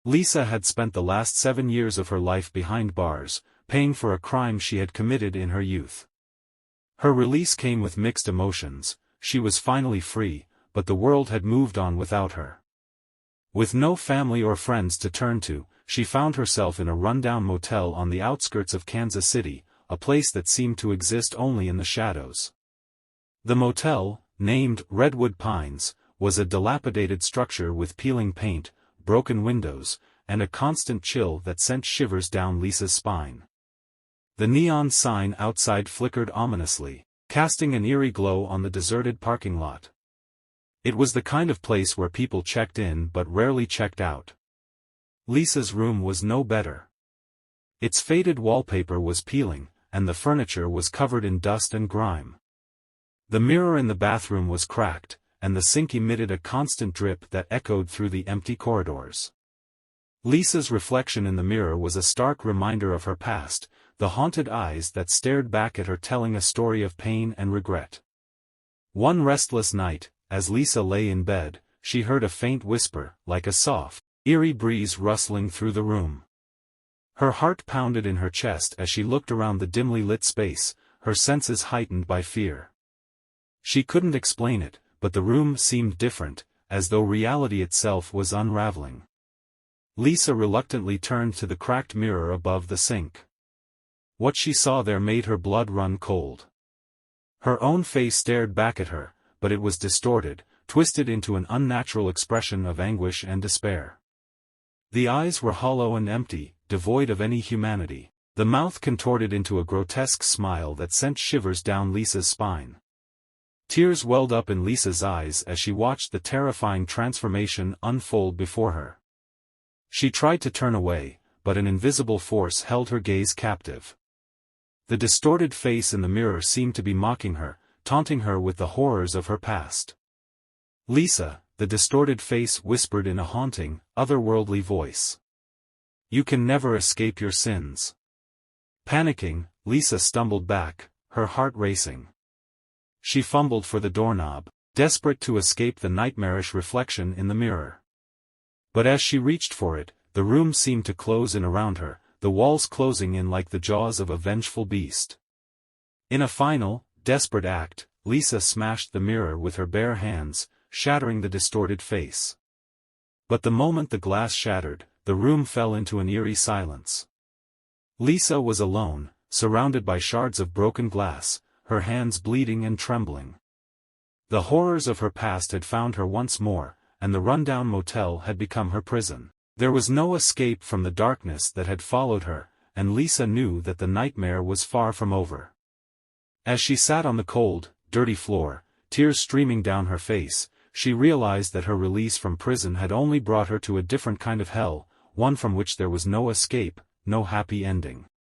Lisa had spent the last 7 years of her life behind bars, paying for a crime she had committed in her youth. Her release came with mixed emotions. She was finally free, but the world had moved on without her. With no family or friends to turn to, she found herself in a rundown motel on the outskirts of Kansas City, a place that seemed to exist only in the shadows. The motel, named Redwood Pines, was a dilapidated structure with peeling paint, broken windows, and a constant chill that sent shivers down Lisa's spine. The neon sign outside flickered ominously, casting an eerie glow on the deserted parking lot. It was the kind of place where people checked in but rarely checked out. Lisa's room was no better. Its faded wallpaper was peeling, and the furniture was covered in dust and grime. The mirror in the bathroom was cracked, and the sink emitted a constant drip that echoed through the empty corridors. Lisa's reflection in the mirror was a stark reminder of her past, the haunted eyes that stared back at her telling a story of pain and regret. One restless night, as Lisa lay in bed, she heard a faint whisper, like a soft, eerie breeze rustling through the room. Her heart pounded in her chest as she looked around the dimly lit space, her senses heightened by fear. She couldn't explain it, but the room seemed different, as though reality itself was unraveling. Lisa reluctantly turned to the cracked mirror above the sink. What she saw there made her blood run cold. Her own face stared back at her, but it was distorted, twisted into an unnatural expression of anguish and despair. The eyes were hollow and empty, devoid of any humanity. The mouth contorted into a grotesque smile that sent shivers down Lisa's spine. Tears welled up in Lisa's eyes as she watched the terrifying transformation unfold before her. She tried to turn away, but an invisible force held her gaze captive. The distorted face in the mirror seemed to be mocking her, taunting her with the horrors of her past. "Lisa," the distorted face whispered in a haunting, otherworldly voice. "You can never escape your sins." Panicking, Lisa stumbled back, her heart racing. She fumbled for the doorknob, desperate to escape the nightmarish reflection in the mirror. But as she reached for it, the room seemed to close in around her, the walls closing in like the jaws of a vengeful beast. In a final, desperate act, Lisa smashed the mirror with her bare hands, shattering the distorted face. But the moment the glass shattered, the room fell into an eerie silence. Lisa was alone, surrounded by shards of broken glass, her hands bleeding and trembling. The horrors of her past had found her once more, and the rundown motel had become her prison. There was no escape from the darkness that had followed her, and Lisa knew that the nightmare was far from over. As she sat on the cold, dirty floor, tears streaming down her face, she realized that her release from prison had only brought her to a different kind of hell, one from which there was no escape, no happy ending.